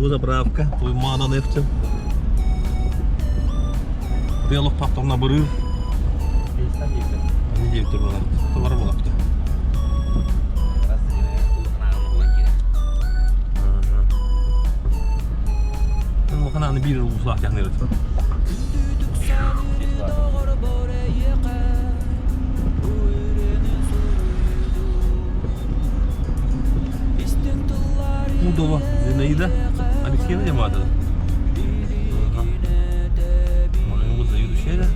заправка, туймана нефти. Диалог папторна быры. Не девять турбалар. Товар болапты. Ну, хананы бир услах яхнер өтіп. Удова, Зинаида, Алексеевна Ямада. Моему заюду şeyler.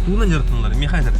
Tuğla yaratımları, mekanikler.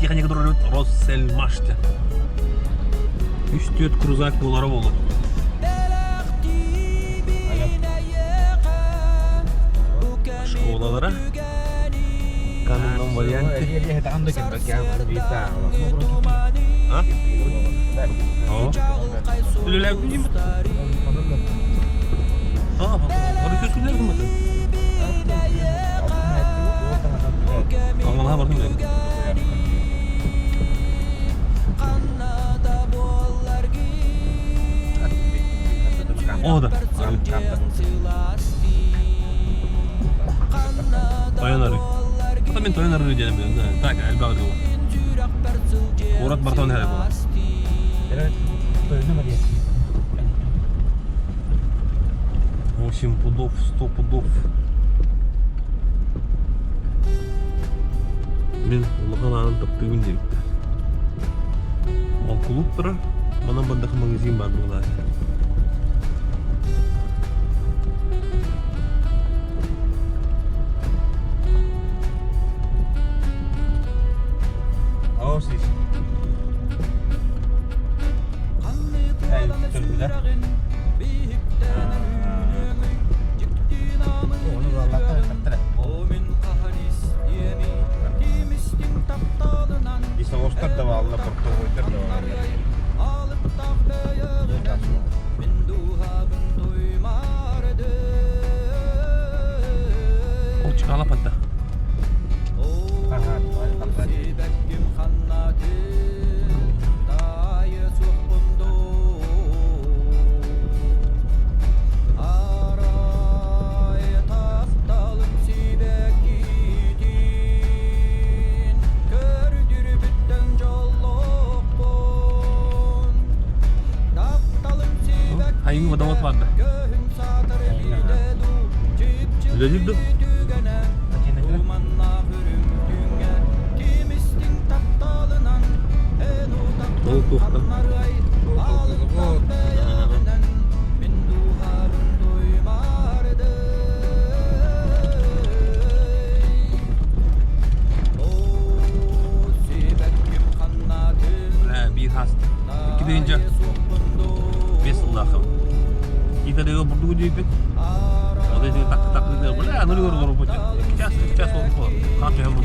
Техника дұры Россельмашты. 3-4 крузак болары болды. Школалары. Канунның варианты. А? Үлілер күнейім? Оры сөз күнлер күнмеді? Алмаға бардым білем. O da. Toyanarı. Hatta ben toyanarı diyelim ben. Tak, elbağdı o. Orat bartan her bu. Evet. Toyanama diye. В общем, пудов, 100 пудов. Мен улахан анын таптыгын жерикти. Ал клуб турар. Манан бардак магазин бар булар. vardı. Öyle girdim. Oldu tuğda. Bir hast. İki deyince 5 yıl daha. İki de burada gidiyor. O da diyor tak diyor. Böyle anı görüyor bu. 2 saat oldu bu. Kaç hem bu.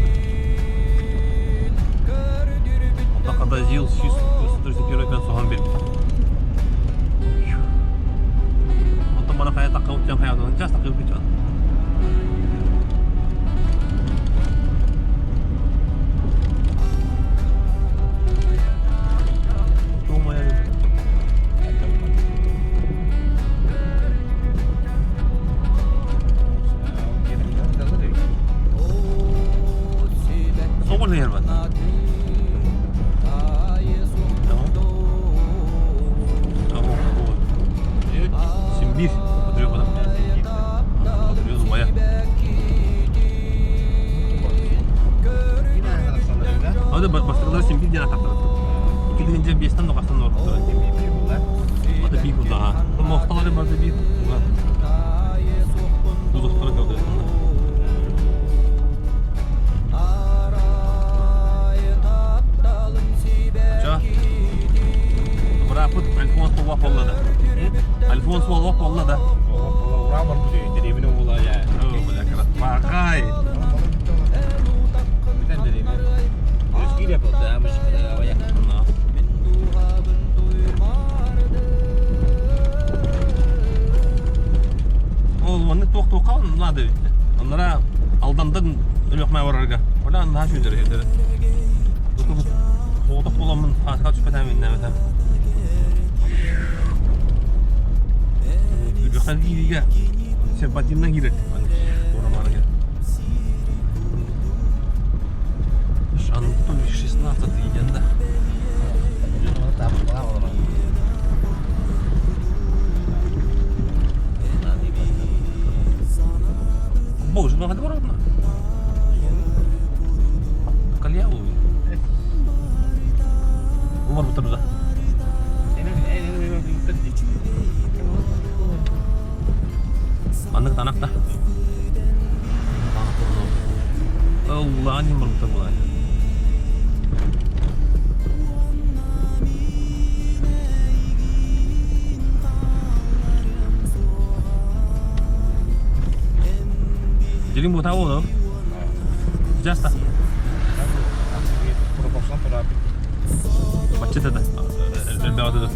O kadar yıl 100 euro ben soğan verdim. O da bana kaya takıp hayatından just takıp geçiyor. Soğuk ne yer var? Şimdi bir oturuyor bana. Oturuyoruz baya. Hadi bastırdılar şimdi bir yana taktırdı. İki deyince bir stand dokasından orada. O da bir kurda ha. Bu muhtaları bazı bir kurda. Uzaklara kaldı. Berapa Alfonso wah polla da. Alfonso wah polla da. Orang baru tu jadi minum bola ya. Oh, boleh keras pakai. Kita dari mana? Rezeki dia pada mesti apa ya? O onu tok kalın la dedi. Onlara aldandan ölüqmay vararga. Ola daha şöyle dedi. Oda polamın kaç pedem inne mesela. Bir hadiye. Sempatimden girer. Doğramana gel. Şantum 16 diyende. Jangan tak apa orang. Bos, no hadi bakalım. Kalya o. Umar bu tarafta. Anlık tanak da. Allah ni umar bu tarafta. Jadi mau tahu loh. Jasta. Proporsiyon terapi. Macet ada. Lewat itu.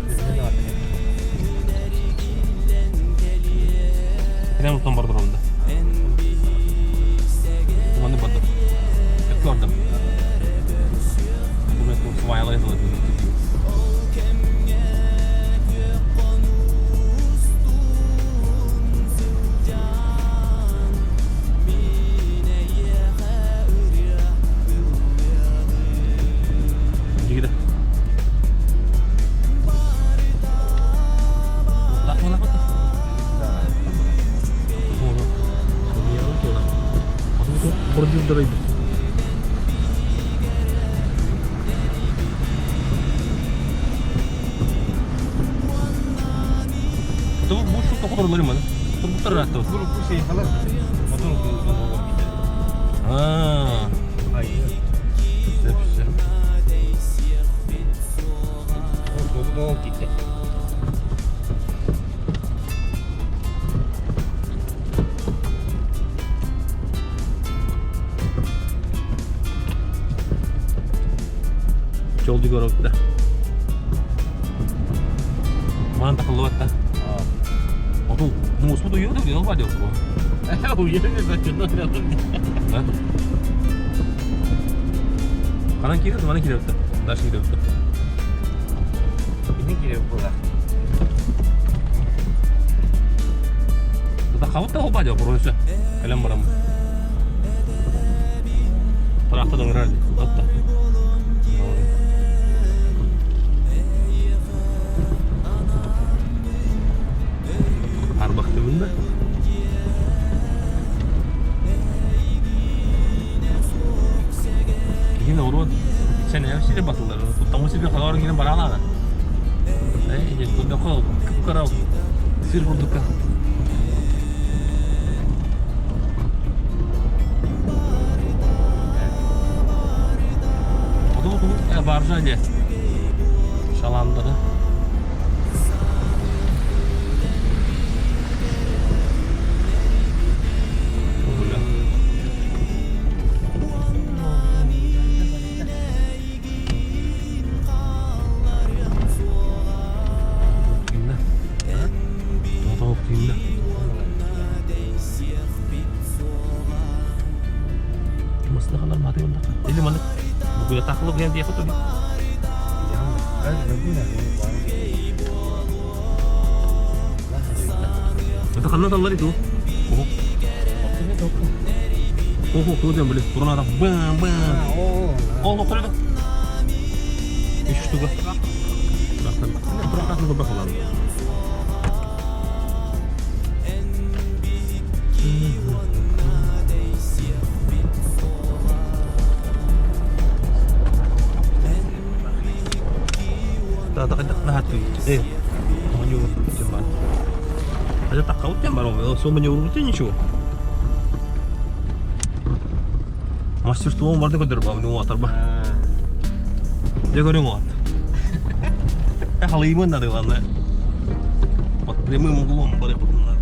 Ini yang nomor berapa? Mana betul? Itu ada. Bukan itu swile itu. Продюсеры. Itu musuh toko dari mana? Komputer atau? Guru pusing halas. Motor kita. Ah. Iya. Siap. Oh, kita. Jol juga udah. Mantap keluar dah. Oh tuh, musuh tuh yaudah dia apa dia bro? Oh iya, saya contoh tidak penting. Kanan kiri atau mana kiri udah? Dash kiri udah. Ini kira pula. Kita kau tahu apa aja prosesnya? Kalian barang. Terasa dengar aja. Apa? Sen ne şey basılır. Kutlamu sizi kadar yine barana. İşte kutlamu kara sir bulduk. Odu barca ile şalandı. Udah takluk yang dia foto nih. Itu kan nonton itu. Tuh dia beli turun atas bang. Oh, kok itu? Isu juga. Berangkat juga bakal lalu. Tak lahat tuh. Menyuruh cuman. Ada takutnya baru so menyuruh itu nih Masih tuh mau berarti kau terbang nih water bah. Dia kau nih wat. Halimun ada kan? Wat premi mungkin boleh pernah.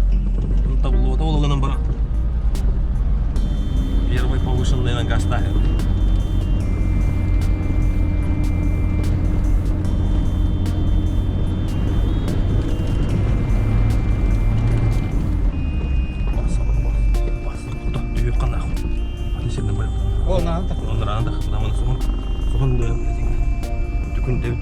Tahu kan nambah. Biar mau pollution dengan gas tahir. Oh, nggak, naman suhon dulu yang penting. Dukun deh.